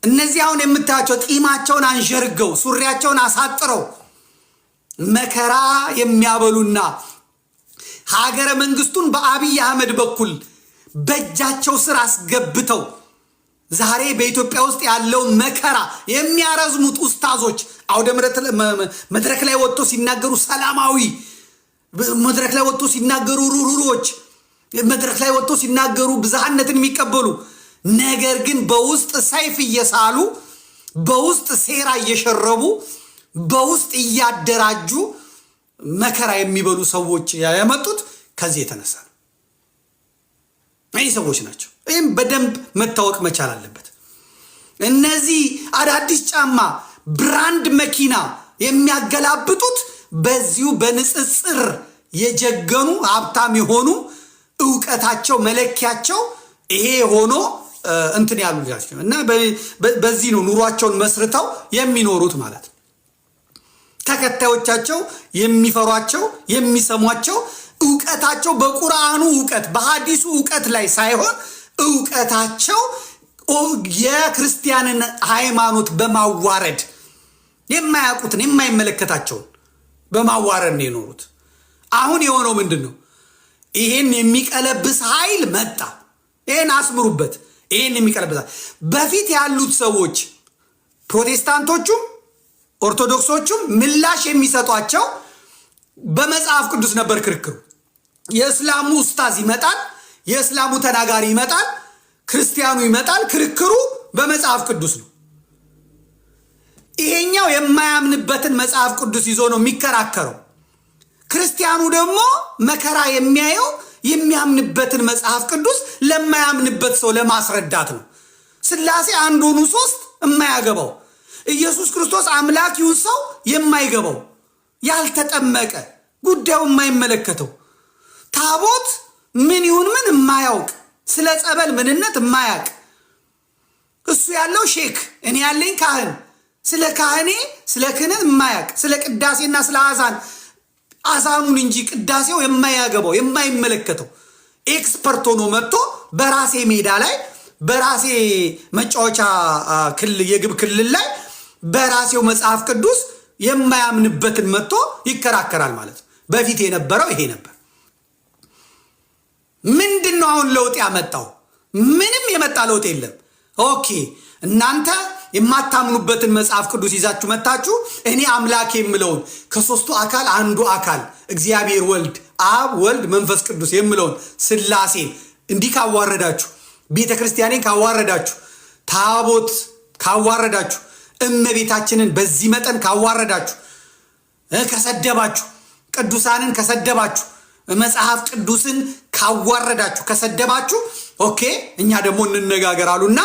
እነዚህ አሁን የምታያቸው ጢማቸውን አንዠርገው ሱሪያቸውን አሳጥረው መከራ የሚያበሉና ሀገረ መንግስቱን በአብይ አህመድ በኩል በእጃቸው ስር አስገብተው ዛሬ በኢትዮጵያ ውስጥ ያለው መከራ የሚያረዝሙት ኡስታዞች አውደ መድረክ ላይ ወጥቶ ሲናገሩ ሰላማዊ መድረክ ላይ ወጥቶ ሲናገሩ ሩሩሮች መድረክ ላይ ወጥቶ ሲናገሩ ብዝሃነትን የሚቀበሉ ነገር ግን በውስጥ ሰይፍ እየሳሉ በውስጥ ሴራ እየሸረቡ በውስጥ እያደራጁ መከራ የሚበሉ ሰዎች ያመጡት ከዚህ የተነሳ ነው። እነዚህ ሰዎች ናቸው። ይህም በደንብ መታወቅ መቻል አለበት። እነዚህ አዳዲስ ጫማ ብራንድ መኪና የሚያገላብጡት በዚሁ በንጽጽር የጀገኑ ሀብታም የሆኑ ዕውቀታቸው መለኪያቸው ይሄ ሆኖ እንትን ያሉ ናቸው እና በዚህ ነው ኑሯቸውን መስርተው የሚኖሩት ማለት ነው። ተከታዮቻቸው የሚፈሯቸው የሚሰሟቸው ዕውቀታቸው በቁርአኑ ዕውቀት በሐዲሱ ዕውቀት ላይ ሳይሆን ዕውቀታቸው የክርስቲያንን ሃይማኖት በማዋረድ የማያውቁትን የማይመለከታቸውን በማዋረድ ነው የኖሩት። አሁን የሆነው ምንድን ነው? ይሄን የሚቀለብስ ኃይል መጣ። ይሄን አስምሩበት። ይሄን የሚቀለብስ በፊት ያሉት ሰዎች ፕሮቴስታንቶቹም ኦርቶዶክሶቹም ምላሽ የሚሰጧቸው በመጽሐፍ ቅዱስ ነበር ክርክሩ። የእስላሙ ኡስታዝ ይመጣል፣ የእስላሙ ተናጋሪ ይመጣል፣ ክርስቲያኑ ይመጣል። ክርክሩ በመጽሐፍ ቅዱስ ነው። ይሄኛው የማያምንበትን መጽሐፍ ቅዱስ ይዞ ነው የሚከራከረው። ክርስቲያኑ ደግሞ መከራ የሚያየው የሚያምንበትን መጽሐፍ ቅዱስ ለማያምንበት ሰው ለማስረዳት ነው። ሥላሴ አንድ ሆኑ ሶስት የማያገባው ኢየሱስ ክርስቶስ አምላክ ይሁን ሰው የማይገባው ያልተጠመቀ ጉዳዩ የማይመለከተው ታቦት ምን ይሁን ምን የማያውቅ ስለ ጸበል ምንነት የማያውቅ እሱ ያለው ሼክ እኔ ያለኝ ካህን ስለ ካህኔ ስለ ክህነት የማያውቅ ስለ ቅዳሴና ስለ አዛኑን እንጂ ቅዳሴው የማያገባው የማይመለከተው ኤክስፐርት ሆኖ መጥቶ በራሴ ሜዳ ላይ በራሴ መጫወቻ ክልል የግብ ክልል ላይ በራሴው መጽሐፍ ቅዱስ የማያምንበትን መጥቶ ይከራከራል ማለት ነው። በፊት የነበረው ይሄ ነበር። ምንድነው አሁን ለውጥ ያመጣው? ምንም የመጣ ለውጥ የለም። ኦኬ እናንተ የማታምኑበትን መጽሐፍ ቅዱስ ይዛችሁ መጣችሁ እኔ አምላክ የምለውን ከሶስቱ አካል አንዱ አካል እግዚአብሔር ወልድ አብ ወልድ መንፈስ ቅዱስ የምለውን ሥላሴን እንዲህ ካዋረዳችሁ ቤተክርስቲያኔን ካዋረዳችሁ ታቦት ካዋረዳችሁ እመቤታችንን በዚህ መጠን ካዋረዳችሁ ከሰደባችሁ ቅዱሳንን ከሰደባችሁ መጽሐፍ ቅዱስን ካዋረዳችሁ ከሰደባችሁ ኦኬ እኛ ደግሞ እንነጋገር አሉና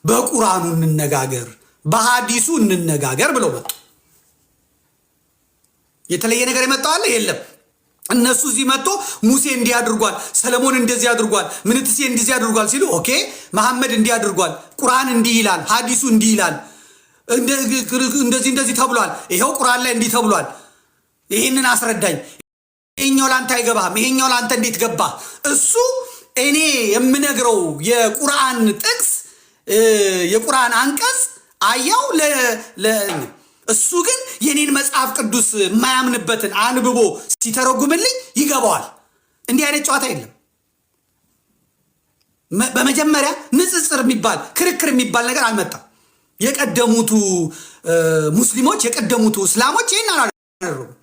በቁርአኑ እንነጋገር በሐዲሱ እንነጋገር ብለው መጡ። የተለየ ነገር የመጣው አለ የለም። እነሱ እዚህ መጥቶ ሙሴ እንዲህ አድርጓል፣ ሰለሞን እንደዚህ አድርጓል፣ ምንትሴ እንደዚህ አድርጓል ሲሉ ኦኬ መሐመድ እንዲህ አድርጓል፣ ቁርአን እንዲህ ይላል፣ ሐዲሱ እንዲህ ይላል፣ እንደዚህ ተብሏል፣ ይሄው ቁርአን ላይ እንዲህ ተብሏል፣ ይሄንን አስረዳኝ፣ ይሄኛው ላንተ አይገባም፣ ይሄኛው ላንተ እንዴት ገባ? እሱ እኔ የምነግረው የቁርአን ጥቅስ የቁርአን አንቀጽ አያው እሱ ግን የኔን መጽሐፍ ቅዱስ የማያምንበትን አንብቦ ሲተረጉምልኝ ይገባዋል። እንዲህ አይነት ጨዋታ የለም። በመጀመሪያ ንጽጽር የሚባል ክርክር የሚባል ነገር አልመጣም። የቀደሙቱ ሙስሊሞች የቀደሙቱ እስላሞች ይህን አላደረጉም።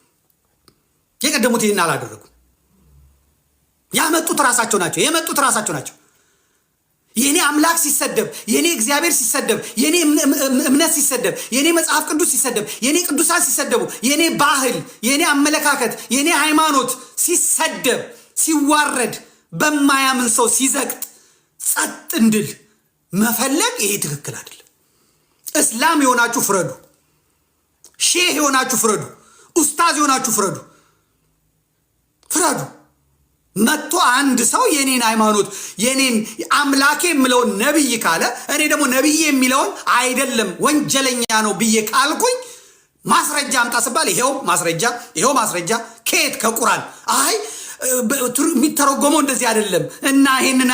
ይህን አላደረጉም። ያመጡት ራሳቸው ናቸው። የመጡት ራሳቸው ናቸው። የኔ አምላክ ሲሰደብ፣ የኔ እግዚአብሔር ሲሰደብ፣ የኔ እምነት ሲሰደብ፣ የኔ መጽሐፍ ቅዱስ ሲሰደብ፣ የኔ ቅዱሳን ሲሰደቡ፣ የኔ ባህል፣ የኔ አመለካከት፣ የኔ ሃይማኖት ሲሰደብ ሲዋረድ በማያምን ሰው ሲዘቅጥ ጸጥ እንድል መፈለግ ይሄ ትክክል አይደለም። እስላም የሆናችሁ ፍረዱ፣ ሼህ የሆናችሁ ፍረዱ፣ ኡስታዝ የሆናችሁ ፍረዱ። መጥቶ አንድ ሰው የኔን ሃይማኖት የኔን አምላኬ የምለውን ነብይ ካለ እኔ ደግሞ ነብይ የሚለውን አይደለም ወንጀለኛ ነው ብዬ ካልኩኝ ማስረጃ አምጣ ስባል ይሄው ማስረጃ ከየት ከቁርአን አይ የሚተረጎመው እንደዚህ አይደለም እና ይሄንን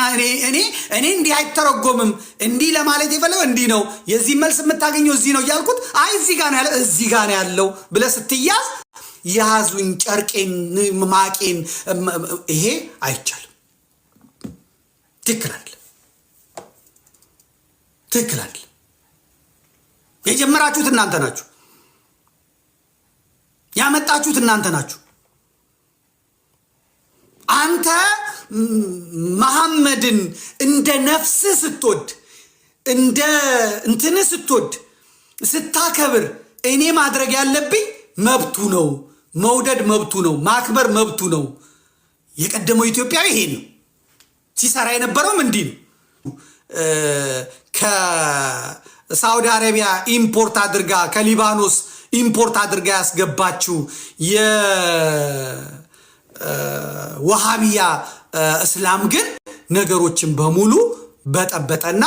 እኔ እንዲህ አይተረጎምም እንዲህ ለማለት የፈለገው እንዲህ ነው የዚህ መልስ የምታገኘው እዚህ ነው እያልኩት አይ እዚህ ጋር ነው ያለው ብለህ ስትያዝ ያዙኝ ጨርቄን ማቄን ይሄ አይቻልም። ትክክል አይደለም። የጀመራችሁት እናንተ ናችሁ። ያመጣችሁት እናንተ ናችሁ። አንተ መሐመድን እንደ ነፍስ ስትወድ እንደ እንትን ስትወድ ስታከብር እኔ ማድረግ ያለብኝ መብቱ ነው፣ መውደድ መብቱ ነው፣ ማክበር መብቱ ነው። የቀደመው ኢትዮጵያዊ ይሄ ነው ሲሰራ የነበረውም እንዲህ ነው። ከሳውዲ አረቢያ ኢምፖርት አድርጋ ከሊባኖስ ኢምፖርት አድርጋ ያስገባችው የወሃቢያ እስላም ግን ነገሮችን በሙሉ በጠበጠና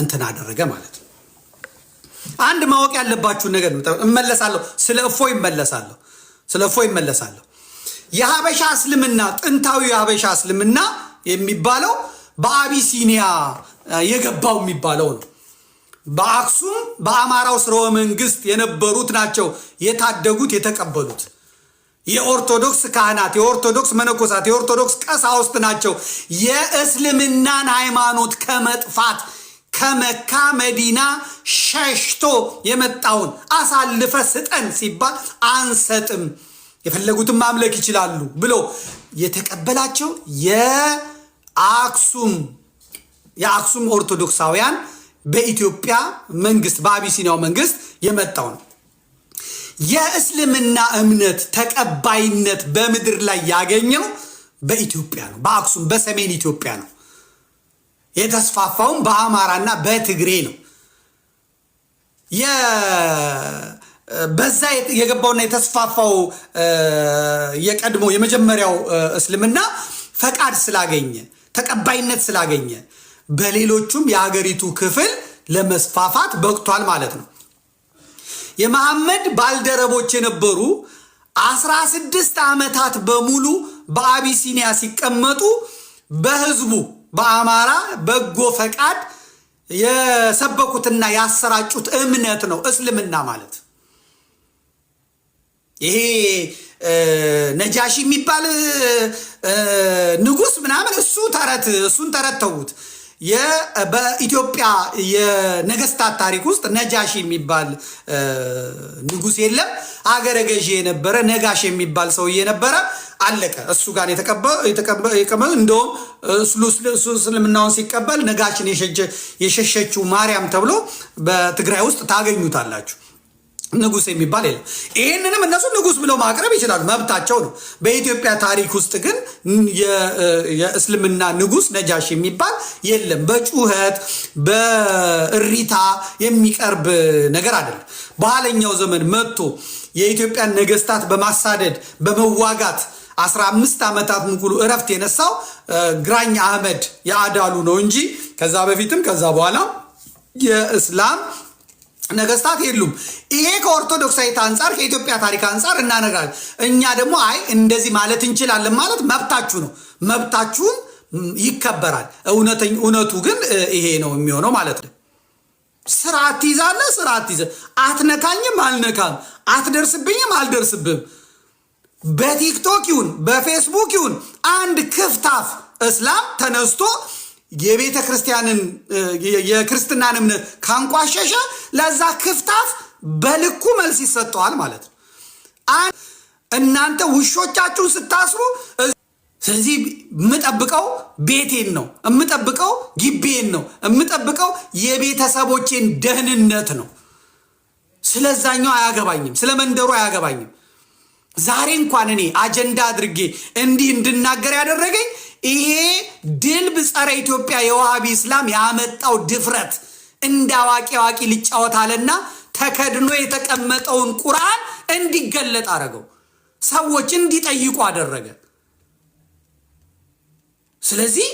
እንትን አደረገ ማለት ነው። አንድ ማወቅ ያለባችሁን ነገር እመለሳለሁ። ስለ እፎይ እመለሳለሁ። የሀበሻ እስልምና ጥንታዊ የሀበሻ እስልምና የሚባለው በአቢሲኒያ የገባው የሚባለው ነው። በአክሱም በአማራው ስርወ መንግስት የነበሩት ናቸው የታደጉት የተቀበሉት። የኦርቶዶክስ ካህናት፣ የኦርቶዶክስ መነኮሳት፣ የኦርቶዶክስ ቀሳውስት ናቸው የእስልምናን ሃይማኖት ከመጥፋት ከመካ መዲና ሸሽቶ የመጣውን አሳልፈ ስጠን ሲባል አንሰጥም የፈለጉትን ማምለክ ይችላሉ ብሎ የተቀበላቸው የአክሱም ኦርቶዶክሳውያን በኢትዮጵያ መንግስት በአቢሲኒያው መንግስት የመጣው ነው። የእስልምና እምነት ተቀባይነት በምድር ላይ ያገኘው በኢትዮጵያ ነው። በአክሱም በሰሜን ኢትዮጵያ ነው። የተስፋፋውም በአማራና በትግሬ ነው። በዛ የገባውና የተስፋፋው የቀድሞ የመጀመሪያው እስልምና ፈቃድ ስላገኘ ተቀባይነት ስላገኘ በሌሎቹም የሀገሪቱ ክፍል ለመስፋፋት በቅቷል ማለት ነው። የመሐመድ ባልደረቦች የነበሩ 16 ዓመታት በሙሉ በአቢሲኒያ ሲቀመጡ በህዝቡ በአማራ በጎ ፈቃድ የሰበኩትና ያሰራጩት እምነት ነው እስልምና ማለት። ይሄ ነጃሺ የሚባል ንጉስ ምናምን እሱን ተረት ተውት። በኢትዮጵያ የነገስታት ታሪክ ውስጥ ነጃሺ የሚባል ንጉስ የለም። አገረ ገዢ የነበረ ነጋሽ የሚባል ሰውዬ ነበረ። አለቀ። እሱ ጋር የተቀበለ እንደውም እስልምናውን ሲቀበል ነጋሽን የሸሸችው ማርያም ተብሎ በትግራይ ውስጥ ታገኙታላችሁ። ንጉስ የሚባል የለም። ይህንንም እነሱ ንጉስ ብለው ማቅረብ ይችላሉ፣ መብታቸው ነው። በኢትዮጵያ ታሪክ ውስጥ ግን የእስልምና ንጉስ ነጃሽ የሚባል የለም። በጩኸት በእሪታ የሚቀርብ ነገር አይደለም። በኋለኛው ዘመን መጥቶ የኢትዮጵያን ነገስታት በማሳደድ በመዋጋት 15 ዓመታት ሙሉ እረፍት የነሳው ግራኝ አህመድ የአዳሉ ነው እንጂ ከዛ በፊትም ከዛ በኋላ የእስላም ነገስታት የሉም። ይሄ ከኦርቶዶክሳዊት አንጻር ከኢትዮጵያ ታሪክ አንጻር እናነጋለን። እኛ ደግሞ አይ እንደዚህ ማለት እንችላለን ማለት መብታችሁ ነው። መብታችሁን ይከበራል። እውነቱ ግን ይሄ ነው የሚሆነው ማለት ነው። ስርዓት ትይዛለህ፣ ስርዓት ትይዘህ አትነካኝም፣ አልነካም፣ አትደርስብኝም፣ አልደርስብም። በቲክቶክ ይሁን በፌስቡክ ይሁን አንድ ክፍታፍ እስላም ተነስቶ የቤተ ክርስቲያንን የክርስትናን እምነት ካንቋሸሸ ለዛ ክፍታፍ በልኩ መልስ ይሰጠዋል ማለት ነው። እናንተ ውሾቻችሁን ስታስሩ፣ ስለዚህ የምጠብቀው ቤቴን ነው፣ የምጠብቀው ግቤን ነው፣ የምጠብቀው የቤተሰቦቼን ደህንነት ነው። ስለዛኛው አያገባኝም፣ ስለ መንደሩ አያገባኝም። ዛሬ እንኳን እኔ አጀንዳ አድርጌ እንዲህ እንድናገር ያደረገኝ ይሄ ድልብ ጸረ ኢትዮጵያ የዋሃቢ እስላም ያመጣው ድፍረት እንደ አዋቂ ሊጫወታልና ተከድኖ የተቀመጠውን ቁርአን እንዲገለጥ አደረገው። ሰዎች እንዲጠይቁ አደረገ። ስለዚህ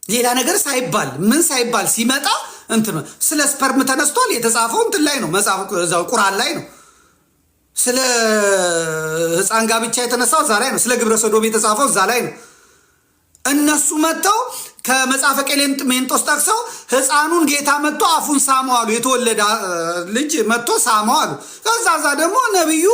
ሌላ ነገር ሳይባል ምን ሳይባል ሲመጣ እንትን ስለ ስፐርም ተነስቷል። የተጻፈው እንትን ላይ ነው፣ መጽሐፍ ቁርአን ላይ ነው። ስለ ሕፃን ጋብቻ የተነሳው እዛ ላይ ነው። ስለ ግብረ ሰዶም የተጻፈው እዛ ላይ ነው። እነሱ መጥተው ከመጽሐፈ ቀሌምንጦስ ጠቅሰው ሕፃኑን ጌታ መጥቶ አፉን ሳመው አሉ። የተወለደ ልጅ መጥቶ ሳመው አሉ። ከዛ ደግሞ ነቢዩ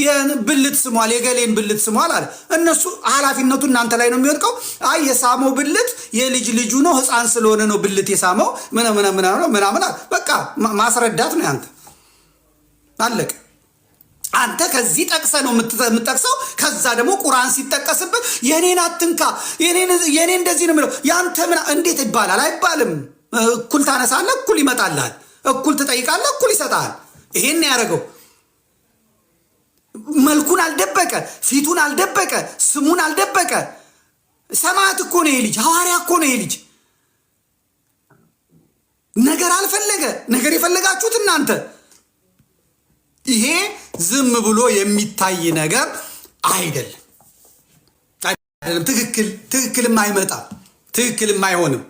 የብልት ስሟል፣ የገሌን ብልት ስሟል አለ። እነሱ ኃላፊነቱ እናንተ ላይ ነው የሚወድቀው። አይ የሳመው ብልት የልጅ ልጁ ነው፣ ሕፃን ስለሆነ ነው ብልት የሳመው ምናምን። በቃ ማስረዳት ነው ያንተ። አለቀ። አንተ ከዚህ ጠቅሰ ነው የምትጠቅሰው። ከዛ ደግሞ ቁርአን ሲጠቀስበት የኔን አትንካ፣ የኔ እንደዚህ ነው የሚለው። ያንተ እንዴት ይባላል? አይባልም። እኩል ታነሳለህ፣ እኩል ይመጣልሃል። እኩል ትጠይቃለህ፣ እኩል ይሰጣል። ይሄን ያደረገው መልኩን አልደበቀ፣ ፊቱን አልደበቀ፣ ስሙን አልደበቀ። ሰማዕት እኮ ነው ይሄ ልጅ፣ ሐዋርያ እኮ ነው ይሄ ልጅ። ነገር አልፈለገ። ነገር የፈለጋችሁት እናንተ። ይሄ ዝም ብሎ የሚታይ ነገር አይደለም። ትክክልም አይመጣም፣ ትክክልም አይሆንም።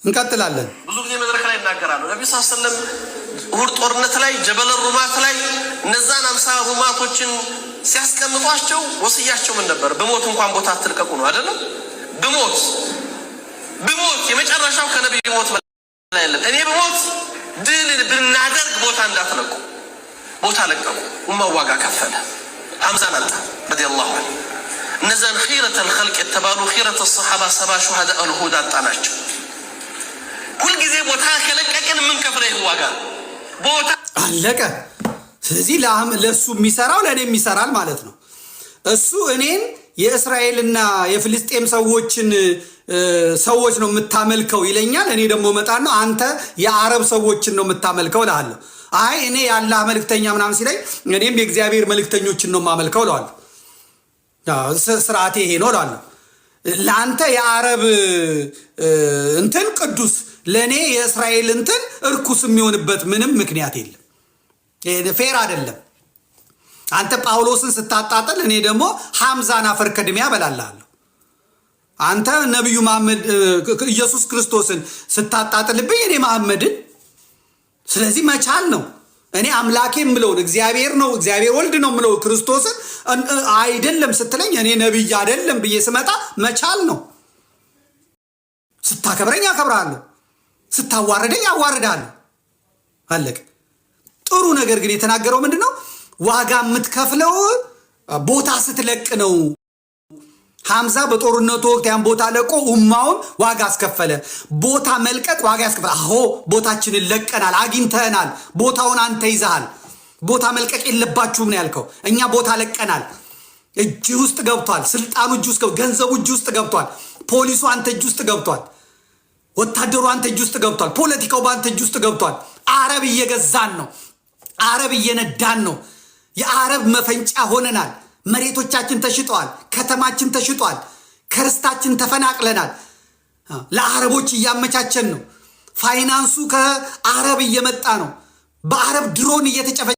እንቀጥላለን። ብዙ ጊዜ መድረክ ላይ ይናገራሉ። ነብዩ ሰለላሁ ኡሁድ ጦርነት ላይ ጀበል ሩማት ላይ እነዛን 50 ሩማቶችን ሲያስቀምጧቸው ወስያቸው ምን ነበር? በሞት እንኳን ቦታ አትልቀቁ ነው አይደለም? በሞት የመጨረሻው ከነብዩ ሞት ላይ አይደለም። እኔ በሞት ድል ብናደርግ ቦታ እንዳትለቁ። ቦታ ለቀቁ። ኡማው ዋጋ ከፈለ። ሐምዛ መጣ ረዲየላሁ ዐንሁ። እነዛን ኺረተል ኸልቅ የተባሉ ኺረተ ሰሐባ 70 ሹሃዳ አልሁድ አጣናቸው። ሁልጊዜ ቦታ ከለቀቅን ምን ከፍለው ይዋጋ ቦታ አለቀ። ስለዚህ ለሱ የሚሰራው ለእኔም ይሰራል ማለት ነው። እሱ እኔን የእስራኤልና የፍልስጤም ሰዎች ነው የምታመልከው ይለኛል። እኔ ደግሞ እመጣና አንተ የአረብ ሰዎችን ነው የምታመልከው እልሃለሁ። አይ እኔ የአላህ መልእክተኛ ምናምን ሲለኝ እኔም የእግዚአብሔር መልእክተኞችን ነው የማመልከው እለዋለሁ። ስርዓቴ ይሄ ነው እለዋለሁ። ለአንተ የአረብ እንትን ቅዱስ፣ ለእኔ የእስራኤል እንትን እርኩስ የሚሆንበት ምንም ምክንያት የለም። ፌር አይደለም። አንተ ጳውሎስን ስታጣጥል እኔ ደግሞ ሐምዛን አፈር ከድሜያ በላላለሁ። አንተ ነቢዩ መሐመድ ኢየሱስ ክርስቶስን ስታጣጥልብኝ እኔ መሐመድን። ስለዚህ መቻል ነው። እኔ አምላኬ የምለውን እግዚአብሔር ነው እግዚአብሔር ወልድ ነው የምለው ክርስቶስን አይደለም ስትለኝ እኔ ነቢይ አይደለም ብዬ ስመጣ መቻል ነው። ስታከብረኝ አከብራለሁ፣ ስታዋርደኝ አዋርዳለሁ። አለቅ። ጥሩ ነገር ግን የተናገረው ምንድን ነው? ዋጋ የምትከፍለው ቦታ ስትለቅ ነው። ሐምዛ በጦርነቱ ወቅት ያን ቦታ ለቆ ኡማውን ዋጋ አስከፈለ። ቦታ መልቀቅ ዋጋ ያስከፈለ። አዎ ቦታችንን ለቀናል፣ አግኝተናል። ቦታውን አንተ ይዘሃል። ቦታ መልቀቅ የለባችሁም ነው ያልከው። እኛ ቦታ ለቀናል። እጅ ውስጥ ገብቷል። ስልጣኑ እጅ ውስጥ ገብቷል። ገንዘቡ እጅ ውስጥ ገብቷል። ፖሊሱ አንተ እጅ ውስጥ ገብቷል። ወታደሩ አንተ እጅ ውስጥ ገብቷል። ፖለቲካው በአንተ እጅ ውስጥ ገብቷል። አረብ እየገዛን ነው። አረብ እየነዳን ነው። የአረብ መፈንጫ ሆነናል። መሬቶቻችን ተሽጠዋል። ከተማችን ተሽጧል። ከርስታችን ተፈናቅለናል። ለአረቦች እያመቻቸን ነው። ፋይናንሱ ከአረብ እየመጣ ነው። በአረብ ድሮን እየተጨፈ